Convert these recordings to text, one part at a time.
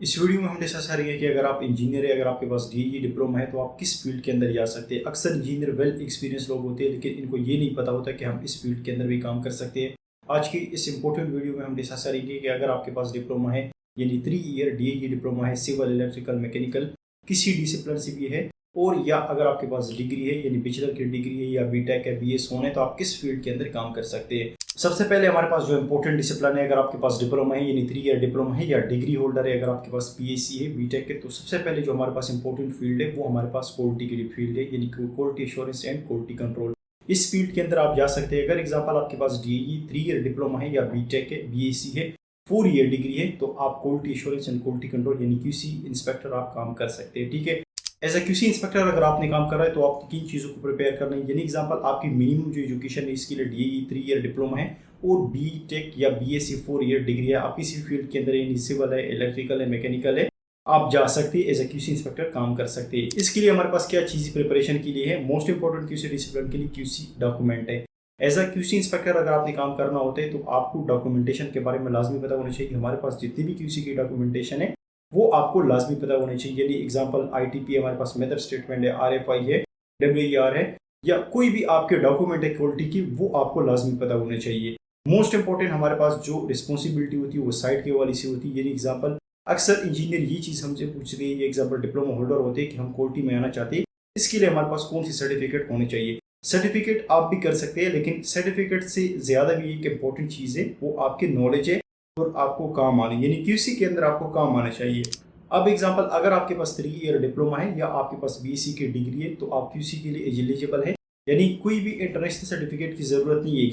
इस वीडियो में हम डिस्कस करेंगे कि अगर आप इंजीनियर है, अगर आपके पास डीई डिप्लोमा है तो आप किस फील्ड के अंदर जा सकते हैं। अक्सर इंजीनियर वेल एक्सपीरियंस लोग होते हैं लेकिन इनको ये नहीं पता होता कि हम इस फील्ड के अंदर भी काम कर सकते हैं। आज की इस इंपॉर्टेंट वीडियो में हम डिस्कस करेंगे कि अगर आपके पास डिप्लोमा है यानी 3 ईयर डीई डिप्लोमा है, सिविल इलेक्ट्रिकल मैकेनिकल किसी डिसिप्लिन से भी है, और या अगर आपके पास डिग्री है यानी बैचलर की डिग्री है या बीटेक है, बीएस होना है, तो आप किस फील्ड के अंदर काम कर सकते हैं। सबसे पहले हमारे पास जो इंपॉर्टेंट डिसिप्लिन है, अगर आपके पास डिप्लोमा है यानी 3 ईयर डिप्लोमा है या डिग्री होल्डर है, अगर आपके पास पीएससी है, बीटेक है, तो सबसे पहले जो हमारे पास इंपॉर्टेंट फील्ड है वो हमारे पास क्वालिटी की फील्ड है यानी quality assurance and quality control. इस फील्ड के अंदर आप जा सकते हैं। अगर एग्जाम्पल आपके पास डीई 3 ईयर डिप्लोमा है या बीटेक है, बीएससी है, 4 ईयर डिग्री है, तो आप quality assurance and quality control यानी क्यूसी इंस्पेक्टर आप काम कर सकते हैं। ठीक है, एज ए क्यूसी इंस्पेक्टर अगर आपने काम कर रहा है तो आप 3 चीज़ों को प्रिपेयर करना है। यानी एग्जांपल आपकी मिनिमम जो एजुकेशन है इसके लिए डीई 3 ईयर डिप्लोमा है और बीटेक या बीएससी 4 ईयर डिग्री है। आप किसी फील्ड के अंदर यानी सिविल है, इलेक्ट्रिकल है, मैकेनिकल है, आप जा सकते हैं, एज ए क्यूसी इंस्पेक्टर काम कर सकते हैं। इसके लिए हमारे पास क्या चीज़ प्रिपरेशन के लिए है, मोस्ट इंपॉर्टेंट क्यूसी डिसिप्लिन के लिए क्यूसी डॉक्यूमेंट है। एज अ क्यूसी इंस्पेक्टर अगर आपने काम करना होता है तो आपको डॉक्यूमेंटेशन के बारे में लाजमी पता होना चाहिए। हमारे पास जितनी भी क्यूसी की डॉक्यूमेंटेशन है वो आपको लाजमी पता होना चाहिए। यानी एग्जांपल आईटीपी हमारे पास मेथड स्टेटमेंट है, आरएफआई है, डब्ल्यूईआर है, या कोई भी आपके डॉक्यूमेंट है क्वालिटी की, वो आपको लाजमी पता होना चाहिए। मोस्ट इंपॉर्टेंट हमारे पास जो रिस्पॉन्सिबिलिटी होती है वो साइट के वाली से होती है। यानी एग्जांपल अक्सर इंजीनियर ये चीज़ हमसे पूछते हैं, ये एग्जांपल डिप्लोमा होल्डर होते हैं कि हम क्वालिटी में आना चाहते हैं, इसके लिए हमारे पास कौन सी सर्टिफिकेट होनी चाहिए। सर्टिफिकेट आप भी कर सकते हैं लेकिन सर्टिफिकेट से ज़्यादा भी एक इंपॉर्टेंट चीज़ है वो आपकी नॉलेज है और आपको काम आने, यानी क्यूसी के अंदर आपको काम आना चाहिए। अब एग्जांपल अगर आपके पास 3 ईयर डिप्लोमा है या आपके पास बीएससी की डिग्री है तो आप क्यूसी के लिए एलिजिबल है, यानी कोई भी इंटरनेशनल सर्टिफिकेट की जरूरत नहीं है।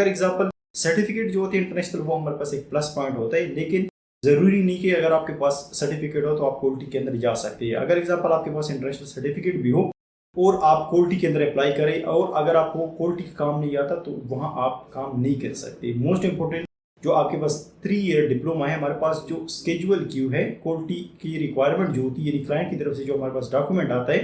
एग्जांपल सर्टिफिकेट जो होते हैं इंटरनेशनल वो हमारे पास एक प्लस पॉइंट होता है, लेकिन जरूरी नहीं कि अगर आपके पास सर्टिफिकेट हो तो आप क्वालिटी के अंदर जा सकते हैं। अगर एग्जांपल आपके पास इंटरनेशनल सर्टिफिकेट भी हो और आप क्वालिटी के अंदर अप्लाई करें और अगर आपको क्वालिटी का काम नहीं आता तो वहाँ आप काम नहीं कर सकते। मोस्ट इंपॉर्टेंट जो आपके पास 3 ईयर डिप्लोमा है, हमारे पास जो स्केजुअल क्यू है, क्वालिटी की रिक्वायरमेंट जो होती है यानी क्लाइंट की तरफ से जो हमारे पास डॉक्यूमेंट आता है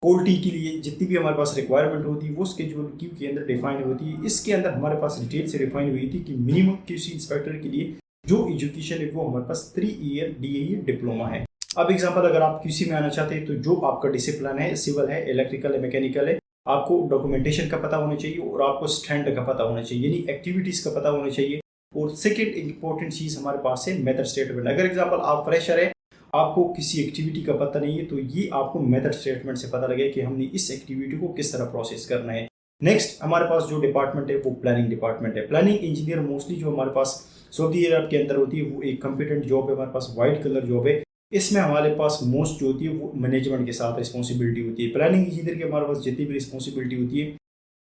क्वालिटी के लिए, जितनी भी हमारे पास रिक्वायरमेंट होती है वो स्केजुअल क्यू के अंदर डिफाइन होती है। इसके अंदर हमारे पास डिटेल से डिफाइन हुई थी कि मिनिमम क्यूसी इंस्पेक्टर के लिए जो एजुकेशन है वो हमारे पास 3 ईयर डीई डिप्लोमा है। अब एग्जांपल अगर आप क्यूसी में आना चाहते हैं तो जो आपका डिसिप्लिन है, सिविल है, इलेक्ट्रिकल है, मैकेनिकल है, आपको डॉक्यूमेंटेशन का पता होना चाहिए और आपको स्टैंड का पता होना चाहिए यानी एक्टिविटीज़ का पता होना चाहिए। और सेकेंड इंपॉर्टेंट चीज़ हमारे पास है मेथड स्टेटमेंट। अगर एग्जांपल आप फ्रेशर है, आपको किसी एक्टिविटी का पता नहीं है, तो ये आपको मेथड स्टेटमेंट से पता लगे कि हमने इस एक्टिविटी को किस तरह प्रोसेस करना है। नेक्स्ट हमारे पास जो डिपार्टमेंट है वो प्लानिंग डिपार्टमेंट है। प्लानिंग इंजीनियर मोस्टली जो हमारे पास सऊदी अरब के अंदर होती है वो एक कंपिटेंट जॉब है, हमारे पास वाइट कलर जॉब है। इसमें हमारे पास मोस्ट जो होती है वो मैनेजमेंट के साथ रिस्पॉन्सिबिलिटी होती है। प्लानिंग इंजीनियर की हमारे पास जितनी भी रिस्पॉन्सिबिलिटी होती है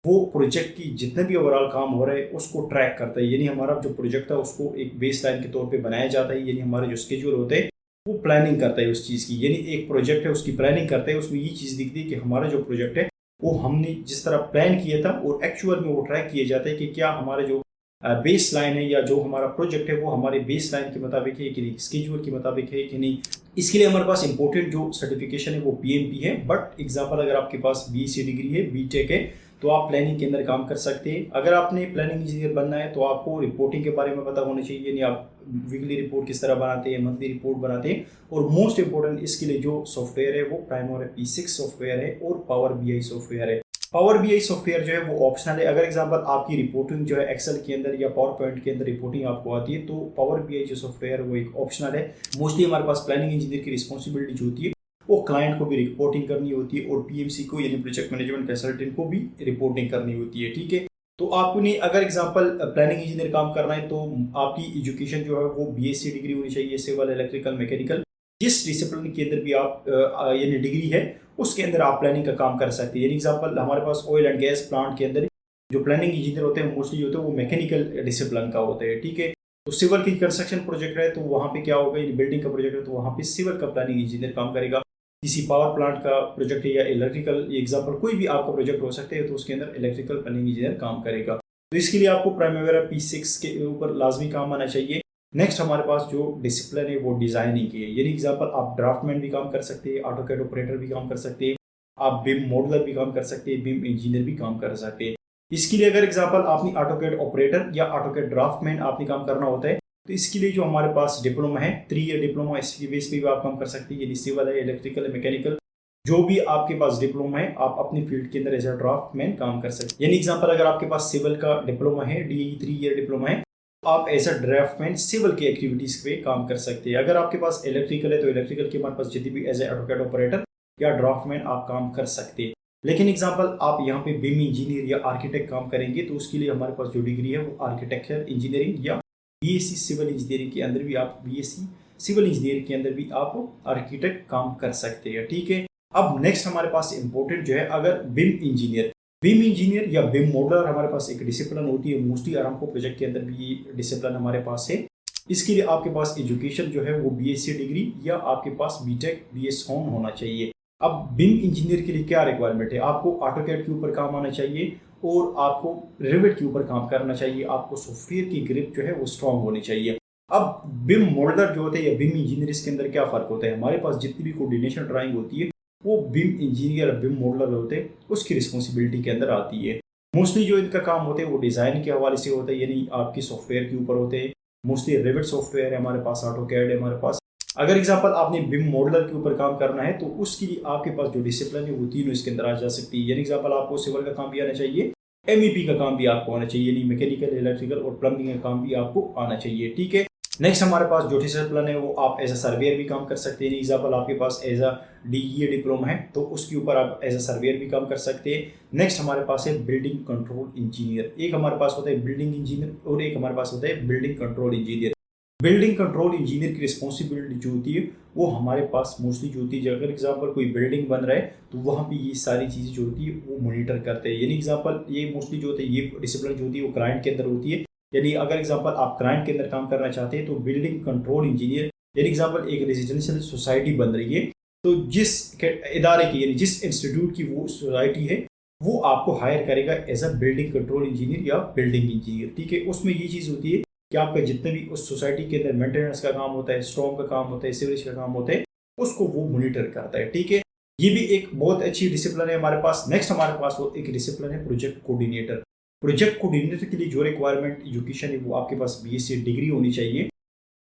वो प्रोजेक्ट की जितने भी ओवरऑल काम हो रहा है उसको ट्रैक करता है। यानी हमारा जो प्रोजेक्ट है उसको एक बेस लाइन के तौर पे बनाया जाता है, यानी हमारे जो स्केड्यूल होते हैं वो प्लानिंग करता है उस चीज़ की। यानी एक प्रोजेक्ट है उसकी प्लानिंग करता है, उसमें ये चीज़ दिखती है कि हमारा जो प्रोजेक्ट है वो हमने जिस तरह प्लान किया था और एक्चुअल में वो ट्रैक किया जाता है कि क्या हमारे जो बेस लाइन है या जो हमारा प्रोजेक्ट है वो हमारे बेस लाइन के मुताबिक है कि नहीं, स्केड्यूल के मुताबिक है कि नहीं। इसके लिए हमारे पास इंपॉर्टेंट जो सर्टिफिकेशन है वो पीएमपी है। बट एग्जांपल अगर आपके पास बीएससी डिग्री है, बीटेक है, तो आप प्लानिंग के अंदर काम कर सकते हैं। अगर आपने प्लानिंग इंजीनियर बनना है तो आपको रिपोर्टिंग के बारे में पता होना चाहिए, यानी आप वीकली रिपोर्ट किस तरह बनाते हैं, मंथली रिपोर्ट बनाते हैं। और मोस्ट इंपॉर्टेंट इसके लिए जो सॉफ्टवेयर है वो प्राइमोर P6 सॉफ्टवेयर है और पावर बीआई सॉफ्टवेयर है। पावर बीआई सॉफ्टवेयर जो है वो ऑप्शनल है। अगर एग्जांपल आपकी रिपोर्टिंग जो है एक्सेल के अंदर या पावर पॉइंट के अंदर रिपोर्टिंग आपको आती है तो पावर बीआई जो सॉफ्टवेयर है वो एक ऑप्शनल है। मोस्टली हमारे पास प्लानिंग इंजीनियर की रिस्पॉन्सिबिलिटी जो होती है वो क्लाइंट को भी रिपोर्टिंग करनी होती है और पीएमसी को यानी प्रोजेक्ट मैनेजमेंट कंसल्टेंट को भी रिपोर्टिंग करनी होती है। ठीक है, तो आपने अगर एग्जांपल प्लानिंग इंजीनियर काम करना है तो आपकी एजुकेशन जो है वो बीएससी डिग्री होनी चाहिए, सिविल, इलेक्ट्रिकल, मैकेनिकल, जिस डिसिप्लिन के अंदर भी आप यानी डिग्री है उसके अंदर आप प्लानिंग का काम कर सकते हैं। यानी एग्जांपल हमारे पास ऑयल एंड गैस प्लांट के अंदर जो प्लानिंग इंजीनियर होते हैं मोस्टली होते हैं वो मैकेनिकल डिसिप्लिन का होते हैं। ठीक है, तो सिविल की कंस्ट्रक्शन प्रोजेक्ट है तो वहाँ पे क्या होगा, बिल्डिंग का प्रोजेक्ट है तो वहाँ पे सिविल का प्लानिंग इंजीनियर काम करेगा। किसी पावर प्लांट का प्रोजेक्ट है या इलेक्ट्रिकल एग्जांपल कोई भी आपका प्रोजेक्ट हो सकते हैं तो उसके अंदर इलेक्ट्रिकल प्लानिंग इंजीनियर काम करेगा। तो इसके लिए आपको प्राइमरी P6 के ऊपर लाजमी काम आना चाहिए। नेक्स्ट हमारे पास जो डिसिप्लिन है वो डिजाइनिंग की है। यानी एग्जांपल आप ड्राफ्टमैन भी काम कर सकते हैं, ऑटोकैड ऑपरेटर भी काम कर सकते हैं, आप बिम मॉडलर भी काम कर सकते हैं, बिम इंजीनियर भी काम कर सकते हैं। इसके लिए अगर एग्जांपल आपने ऑटोकैड ऑपरेटर या ऑटोकैड ड्राफ्टमैन आपने काम करना होता है तो इसके लिए जो हमारे पास डिप्लोमा है 3 ईयर डिप्लोमा, इसकी बेस पे भी आप काम कर सकते हैं। यदि सिविल है, इलेक्ट्रिकल है, मैकेनिकल, जो भी आपके पास डिप्लोमा है आप अपनी फील्ड के अंदर एज अ ड्राफ्टमैन काम कर सकते हैं। यानी एग्जांपल, अगर आपके पास सिविल का डिप्लोमा है, DE 3 ईयर डिप्लोमा है, तो आप एज अ ड्राफ्टमैन सिविल की एक्टिविटीज पे काम कर सकते हैं। अगर आपके पास इलेक्ट्रिकल है तो इलेक्ट्रिकल के हमारे पास जितनी भी एज ए ऑटोकैड ऑपरेटर या ड्राफ्टमैन आप काम कर सकते हैं। लेकिन एग्जांपल, आप यहाँ पे बीम इंजीनियर या आर्किटेक्ट काम करेंगे तो उसके लिए हमारे पास जो डिग्री है वो आर्किटेक्चर इंजीनियरिंग या BSc सिविल इंजीनियरिंग के अंदर भी आप BSc सिविल इंजीनियरिंग के अंदर भी आप आर्किटेक्ट काम कर सकते हैं। ठीक है। अब नेक्स्ट हमारे पास इंपॉर्टेंट जो है, अगर बीम इंजीनियर या बीम मॉडलर हमारे पास एक डिसिप्लिन होती है, मोस्टली अरामको प्रोजेक्ट के अंदर भी ये डिसिप्लिन हमारे पास है। इसके लिए आपके पास एजुकेशन जो है वो BSc डिग्री या आपके पास BTech BS Hon होना चाहिए। अब बीम इंजीनियर के लिए क्या रिक्वायरमेंट है, आपको ऑटोकैड के ऊपर काम आना चाहिए और आपको रिवेट के ऊपर काम करना चाहिए, आपको सॉफ्टवेयर की ग्रिप जो है वो स्ट्रांग होनी चाहिए। अब बीम मॉडलर जो होते हैं या बीम इंजीनियर, इसके अंदर क्या फर्क होता है, हमारे पास जितनी भी कोऑर्डिनेशन ड्राइंग होती है वो बीम इंजीनियर और बीम मॉडलर होते हैं उसकी रिस्पॉन्सिबिलिटी के अंदर आती है। मोस्टली जो इनका काम होते हैं वो डिजाइन के हवाले से होता है, यानी आपकी सॉफ्टवेयर के ऊपर होते हैं। मोस्टली रिवेट सॉफ्टवेयर है हमारे पास, ऑटोकैड है हमारे पास। अगर एग्जांपल आपने बीम मॉडलर के ऊपर काम करना है तो उसके लिए आपके पास जो डिसिप्लिन है वो तीनों इसके अंदर आ जा सकती है। यानी एग्जांपल, आपको सिविल का काम भी आना चाहिए, MEP का काम भी आपको आना चाहिए, यानी मैकेनिकल, इलेक्ट्रिकल और प्लम्बिंग का काम भी आपको आना चाहिए। ठीक है। नेक्स्ट हमारे पास जो डिसिप्लिन है वो आप एज अ सर्वेयर भी काम कर सकते हैं। एग्जांपल, आपके पास एज अ DE डिप्लोमा है तो उसके ऊपर आप एज अ सर्वेयर भी काम कर सकते हैं। नेक्स्ट हमारे पास है बिल्डिंग कंट्रोल इंजीनियर। एक हमारे पास होता है बिल्डिंग इंजीनियर और एक हमारे पास होता है building control engineer. Building control engineer की रिस्पॉन्सिबिलिटी जो होती है वो हमारे पास मोस्टली जो होती है, अगर एग्जांपल कोई बिल्डिंग बन रहा है तो वहाँ पे ये सारी चीज़ें जो होती है वो मॉनिटर करते हैं। यानी एग्जांपल, ये मोस्टली जो होते हैं ये डिसिप्लिन जो होती है वो क्लाइंट के अंदर होती है। यानी अगर एग्जांपल आप क्लाइंट के अंदर काम करना चाहते हैं तो बिल्डिंग कंट्रोल इंजीनियर, यानी एग्जांपल एक रेजिडेंशियल सोसाइटी बन रही है तो जिस इदारे की, यानी जिस इंस्टीट्यूट की वो सोसाइटी है वो आपको हायर करेगा as a building control engineer या बिल्डिंग इंजीनियर। ठीक है। उसमें ये चीज़ होती है कि आपका जितने भी उस सोसाइटी के अंदर मेंटेनेंस का काम होता है, स्ट्रॉन्ग का काम होता है, सीवरेज का काम होता है, उसको वो मॉनिटर करता है। ठीक है। ये भी एक बहुत अच्छी डिसिप्लिन है हमारे पास। नेक्स्ट हमारे पास वो एक डिसिप्लिन है प्रोजेक्ट कोऑर्डिनेटर। प्रोजेक्ट कोऑर्डिनेटर के लिए जो रिक्वायरमेंट एजुकेशन है वो आपके पास BSc डिग्री होनी चाहिए,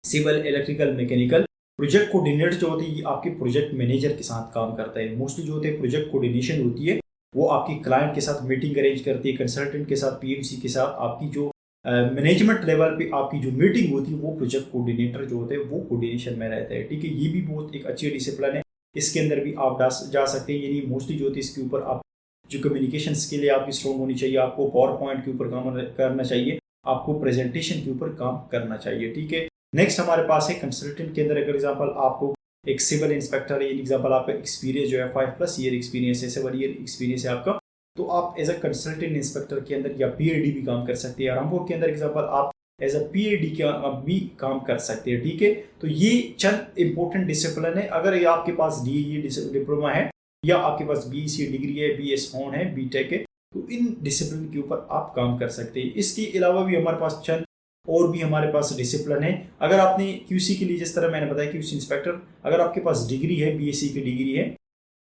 civil, electrical, mechanical. Project coordinator जो होती है आपके प्रोजेक्ट मैनेजर के साथ काम करता है। मोस्टली जो होते हैं प्रोजेक्ट कोऑर्डिनेशन होती है वो आपकी क्लाइंट के साथ मीटिंग अरेंज करती है, कंसल्टेंट के साथ, PMC के साथ आपकी जो मैनेजमेंट लेवल पे आपकी जो मीटिंग होती है वो प्रोजेक्ट कोऑर्डिनेटर जो होते हैं वो कोऑर्डिनेशन में रहता है। ठीक है। ये भी बहुत एक अच्छी डिसिप्लिन है, इसके अंदर भी आप जा सकते हैं। यानी मोस्टली जो होती है इसके ऊपर आप जो कम्युनिकेशन स्किल है आपकी स्ट्रॉन्ग होनी चाहिए, आपको पावर पॉइंट के ऊपर काम करना चाहिए, आपको प्रेजेंटेशन के ऊपर काम करना चाहिए। ठीक है। नेक्स्ट हमारे पास है कंसल्टेंट के अंदर, अगर एग्जाम्पल आपको एक सिविल इंस्पेक्टर है, एग्जाम्पल आपका एक्सपीरियंस जो है 5+ ईयर एक्सपीरियंस है, 7 ईयर एक्सपीरियंस है आपका, तो आप एज अ कंसल्टेंट इंस्पेक्टर के अंदर या PID भी काम कर सकते हैं। आरामको के अंदर एग्जाम्पल आप एज अ PID का भी काम कर सकते हैं। ठीक है। तो ये चंद इंपॉर्टेंट डिसिप्लिन है। अगर ये आपके पास DE डिप्लोमा है या आपके पास BSc डिग्री है, BS Hon है, BTech है, तो इन डिसिप्लिन के ऊपर आप काम कर सकते हैं। इसके अलावा भी हमारे पास चंद और भी हमारे पास डिसिप्लिन है। अगर आपने QC के लिए, जिस तरह मैंने बताया QC इंस्पेक्टर, अगर आपके पास डिग्री है, BSc की डिग्री है,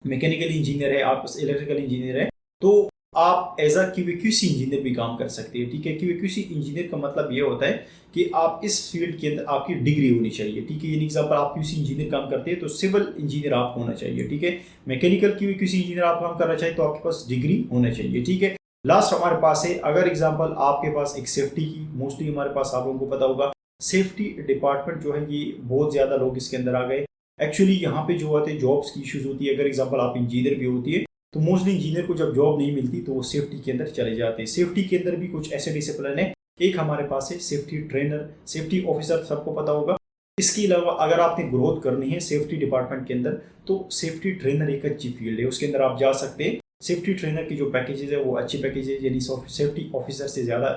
मैकेनिकल इंजीनियर है, आप इलेक्ट्रिकल इंजीनियर है, तो आप एज अ QA/QC इंजीनियर भी काम कर सकते हैं। ठीक है। QA/QC इंजीनियर का मतलब ये होता है कि आप इस फील्ड के अंदर आपकी डिग्री होनी चाहिए। ठीक है। यानी एग्जांपल आप QC इंजीनियर काम करते हैं तो सिविल इंजीनियर आप होना चाहिए। ठीक है। मैकेनिकल QA/QC इंजीनियर आप काम करना चाहिए तो आपके पास डिग्री होना चाहिए। ठीक है। लास्ट हमारे पास है, अगर एग्जांपल आपके पास एक सेफ्टी की, मोस्टली हमारे पास आप लोगों को पता होगा सेफ्टी डिपार्टमेंट जो है ये बहुत ज़्यादा लोग इसके अंदर आ गए। एक्चुअली यहाँ पे जो होते हैं जॉब्स की इश्यूज होती है। अगर एग्जांपल आप इंजीनियर भी होती है तो मोस्टली इंजीनियर को जब जॉब नहीं मिलती तो वो सेफ्टी के अंदर चले जाते हैं। सेफ्टी के अंदर भी कुछ ऐसे डिसिप्लिन है। एक हमारे पास है सेफ्टी ट्रेनर, सेफ्टी ऑफिसर, सबको पता होगा। इसके अलावा अगर आपने ग्रोथ करनी है सेफ्टी डिपार्टमेंट के अंदर तो सेफ्टी ट्रेनर एक अच्छी फील्ड है, उसके अंदर आप जा सकते हैं। सेफ्टी ट्रेनर की जो पैकेजेस है वो अच्छी पैकेजेस, यानी सेफ्टी ऑफिसर से ज़्यादा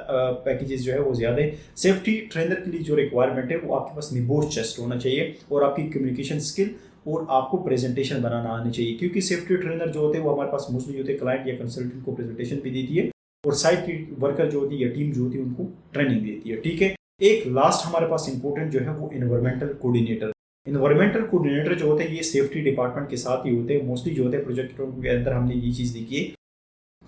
पैकेजेस जो है वो ज़्यादा है। सेफ्टी ट्रेनर के लिए जो रिक्वायरमेंट है वो आपके पास निबोच चेस्ट होना चाहिए और आपकी कम्युनिकेशन स्किल और आपको प्रेजेंटेशन बनाना आनी चाहिए, क्योंकि सेफ्टी ट्रेनर जो होते हैं वो हमारे पास मोस्टली होते हैं क्लाइंट या कंसल्टेंट को प्रेजेंटेशन भी देती है और साइट की वर्कर जो होती है या टीम जो होती है उनको ट्रेनिंग देती है। ठीक है। एक लास्ट हमारे पास इंपॉर्टेंट जो है वो एनवायरमेंटल कोऑर्डिनेटर। एनवायरमेंटल कोऑर्डिनेटर जो होते हैं ये सेफ्टी डिपार्टमेंट के साथ ही होते हैं। मोस्टली जो होते हैं प्रोजेक्टों के अंदर हमने ये चीज़ देखी है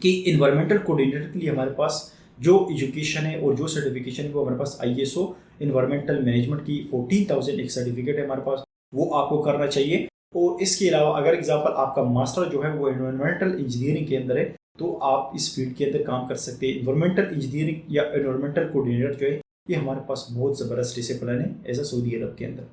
कि एनवायरमेंटल कोऑर्डिनेटर के लिए हमारे पास जो एजुकेशन है और जो सर्टिफिकेशन है वो हमारे पास ISO इन्वायरमेंटल मैनेजमेंट की 14,000 एक सर्टिफिकेट है हमारे पास, वो आपको करना चाहिए। और इसके अलावा अगर एग्जाम्पल आपका मास्टर जो है वो एनवायरमेंटल इंजीनियरिंग के अंदर है, तो आप इस फील्ड के अंदर काम कर सकते हैं। इन्वायरमेंटल इंजीनियरिंग या एनवायरमेंटल कोऑर्डिनेटर जो है ये हमारे पास बहुत ज़बरदस्त डिसिप्लिन है एज अ सऊदी अरब के अंदर।